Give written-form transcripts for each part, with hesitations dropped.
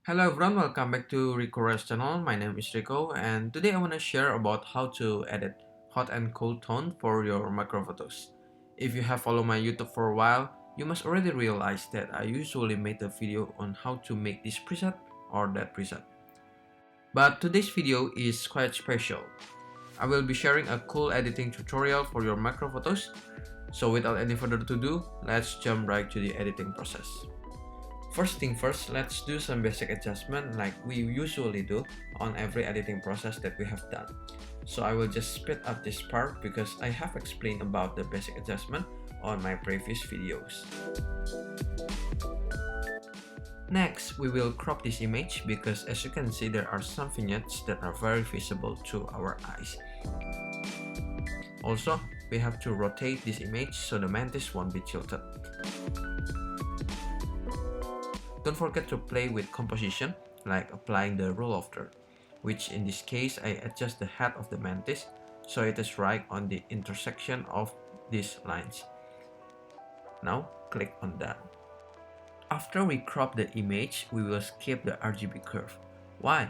Hello everyone, welcome back to Rico's channel. My name is Rico and today I want to share about how to edit hot and cold tone for your macro photos. If you have followed my YouTube for a while, you must already realize that I usually made a video on how to make this preset or that preset. But today's video is quite special. I will be sharing a cool editing tutorial for your macro photos. So without any further ado, let's jump right to the editing process. First thing first, let's do some basic adjustment like we usually do on every editing process that we have done. So I will just speed up this part because I have explained about the basic adjustment on my previous videos. Next, we will crop this image because as you can see there are some vignettes that are very visible to our eyes. Also, we have to rotate this image so the mantis won't be tilted. Don't forget to play with composition, like applying the rule of third, which in this case I adjust the head of the mantis so it is right on the intersection of these lines. Now click on that. After we crop the image, we will skip the RGB curve. Why?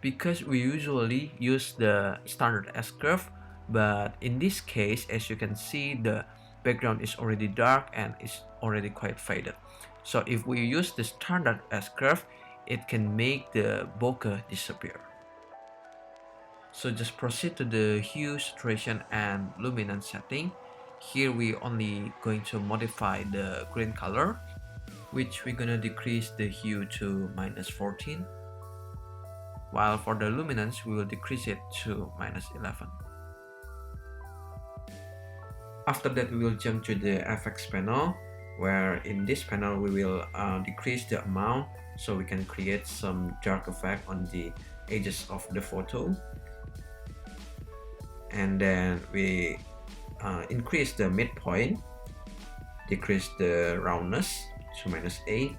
Because we usually use the standard S curve, but in this case, as you can see, the background is already dark and is already quite faded. So if we use the standard S curve, it can make the bokeh disappear. So just proceed to the hue, saturation and luminance setting. Here we only going to modify the green color, which we're gonna decrease the hue to -14, while for the luminance we will decrease it to -11. After that, we will jump to the effects panel, where in this panel we will decrease the amount so we can create some dark effect on the edges of the photo. And then we increase the midpoint, decrease the roundness to -8,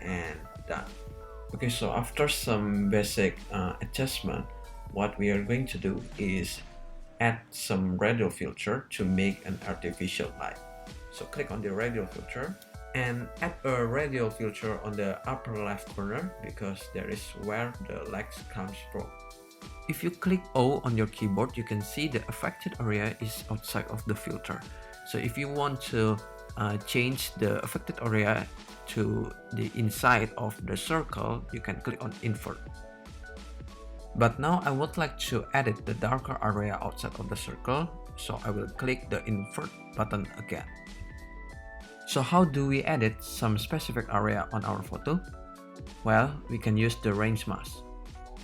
and done. Okay, so after some basic adjustment, what we are going to do is add some radial filter to make an artificial light. So click on the radial filter and add a radial filter on the upper left corner because there is where the light comes from. If you click O on your keyboard, you can see the affected area is outside of the filter. So if you want to change the affected area to the inside of the circle, you can click on invert. But now I would like to edit the darker area outside of the circle, so I will click the invert button again. So how do we edit some specific area on our photo? Well, we can use the range mask.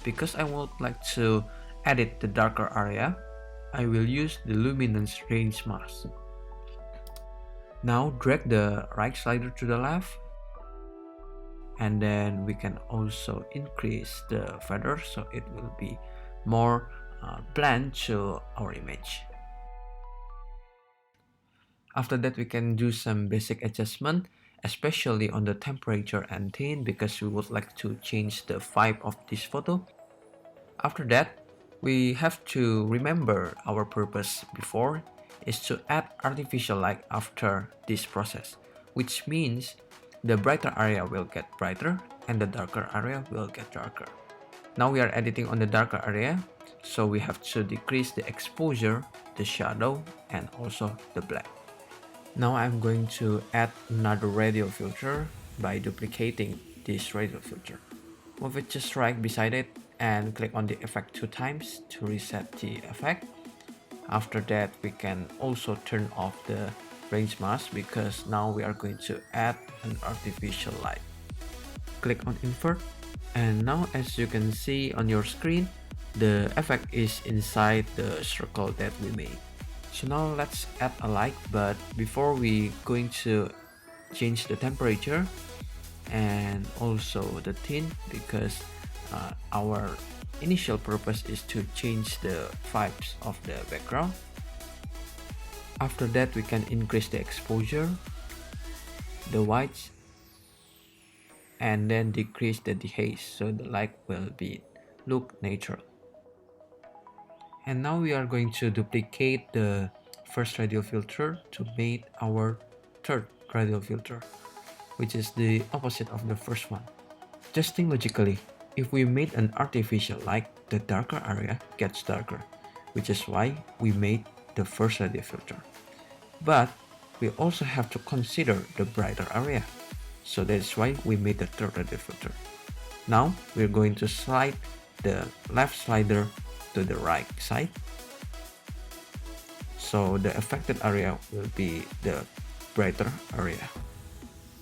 Because I would like to edit the darker area, I will use the luminance range mask. Now drag the right slider to the left, and then we can also increase the feather so it will be more blend to our image. After that, we can do some basic adjustment, especially on the temperature and tint because we would like to change the vibe of this photo. After that, we have to remember our purpose before is to add artificial light after this process, which means the brighter area will get brighter and the darker area will get darker. Now we are editing on the darker area, so we have to decrease the exposure, the shadow, and also the black. Now I'm going to add another radial filter by duplicating this radial filter. Move it just right beside it and click on the effect 2 times to reset the effect. After that, we can also turn off the range mask because now we are going to add an artificial light. Click on invert, and now as you can see on your screen, the effect is inside the circle that we made. So now let's add a light, but before we going to change the temperature and also the tint because our initial purpose is to change the vibes of the background. After that, we can increase the exposure, the whites, and then decrease the dehaze so the light will be look natural. And now we are going to duplicate the first radial filter to make our third radial filter, which is the opposite of the first one. Just think logically, if we made an artificial light, the darker area gets darker, which is why we made the first radial filter. But we also have to consider the brighter area, so that's why we made the third radial filter. Now we're going to slide the left slider to the right side, so the affected area will be the brighter area.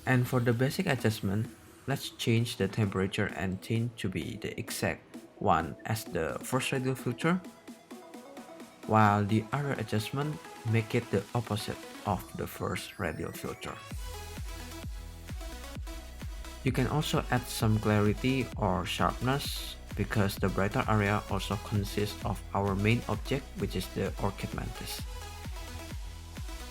And for the basic adjustment, let's change the temperature and tint to be the exact one as the first radial filter, while the other adjustment make it the opposite of the first radial filter. You can also add some clarity or sharpness because the brighter area also consists of our main object, which is the orchid mantis.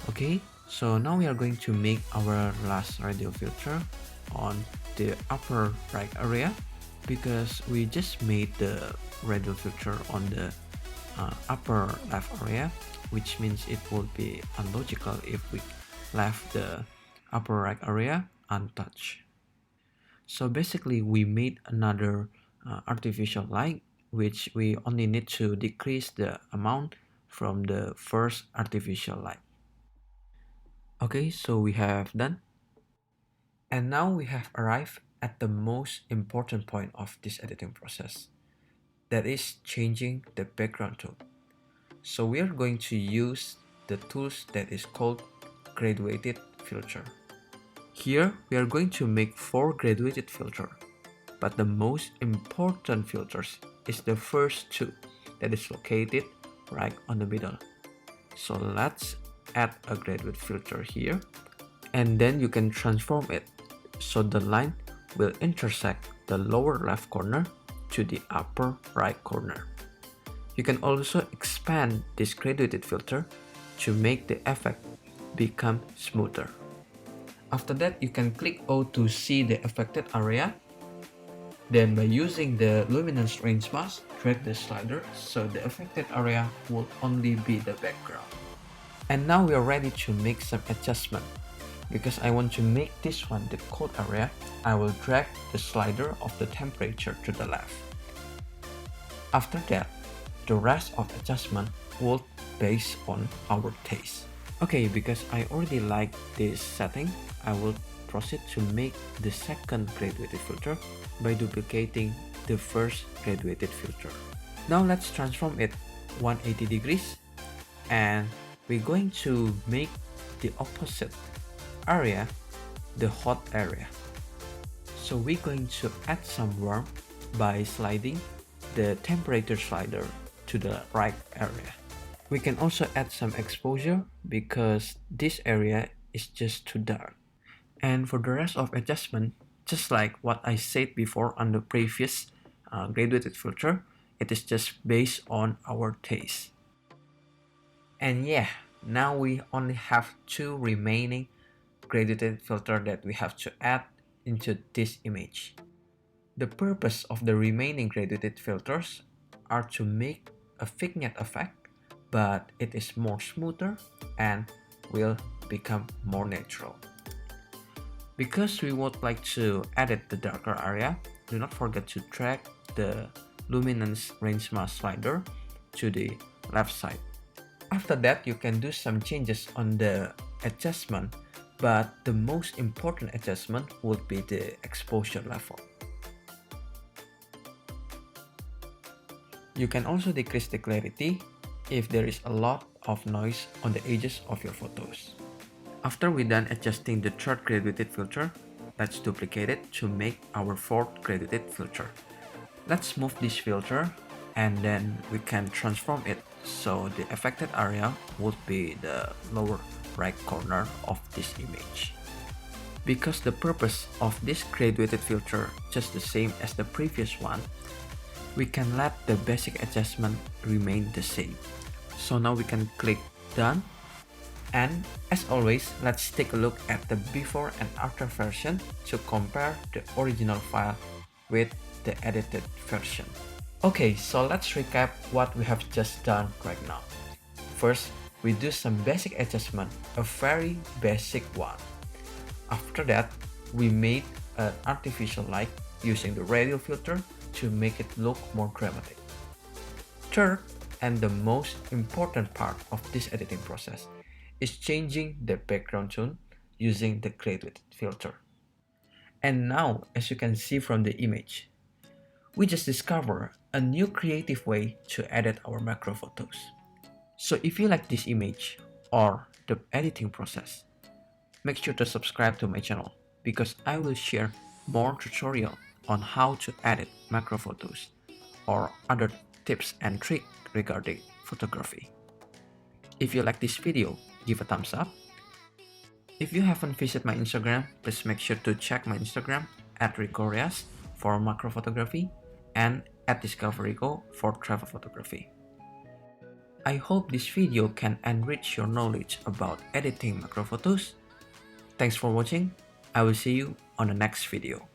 Okay, so now we are going to make our last radial filter on the upper right area, because we just made the radial filter on the upper left area, which means it would be illogical if we left the upper right area untouched. So basically we made another artificial light, which we only need to decrease the amount from the first artificial light. Okay, so we have done. And now we have arrived at the most important point of this editing process, that is changing the background tone. So we are going to use the tools that is called graduated filter. Here we are going to make 4 graduated filters, but the most important filters is the first 2 that is located right on the middle. So let's add a graduate filter here, and then you can transform it so the line will intersect the lower left corner to the upper right corner. You can also expand this graduated filter to make the effect become smoother. After that, you can click O to see the affected area. Then by using the luminance range mask, drag the slider so the affected area will only be the background. And now we are ready to make some adjustment. Because I want to make this one the cold area, I will drag the slider of the temperature to the left. After that, the rest of adjustment will based on our taste. Okay, because I already like this setting, I will proceed to make the second graduated filter by duplicating the first graduated filter. Now let's transform it 180 degrees, and we're going to make the opposite area the hot area. So we're going to add some warmth by sliding the temperature slider to the right area. We can also add some exposure because this area is just too dark. And for the rest of adjustment, just like what I said before on the previous graduated filter, it is just based on our taste. And yeah, now we only have 2 remaining graduated filter that we have to add into this image. The purpose of the remaining graduated filters are to make a vignette effect, but it is more smoother and will become more natural. Because we would like to edit the darker area, do not forget to drag the luminance range mask slider to the left side. After that, you can do some changes on the adjustment, but the most important adjustment would be the exposure level. You can also decrease the clarity if there is a lot of noise on the edges of your photos. After we're done adjusting the third graduated filter, let's duplicate it to make our fourth graduated filter. Let's move this filter and then we can transform it so the affected area would be the lower right corner of this image. Because the purpose of this graduated filter just the same as the previous one, we can let the basic adjustment remain the same. So now we can click done, and as always, let's take a look at the before and after version to compare the original file with the edited version. Okay, so let's recap what we have just done right now. First, we do some basic adjustment, a very basic one. After that, we made an artificial light using the radial filter to make it look more dramatic. Third, and the most important part of this editing process, is changing the background tone using the Grade Width filter. And now, as you can see from the image, we just discovered a new creative way to edit our macro photos. So if you like this image or the editing process, make sure to subscribe to my channel because I will share more tutorial on how to edit macro photos or other tips and tricks regarding photography. If you like this video, give a thumbs up. If you haven't visited my Instagram, please make sure to check my Instagram at @ricorias for macro photography and at @discoverygo for travel photography. I hope this video can enrich your knowledge about editing macro photos. Thanks for watching. I will see you on the next video.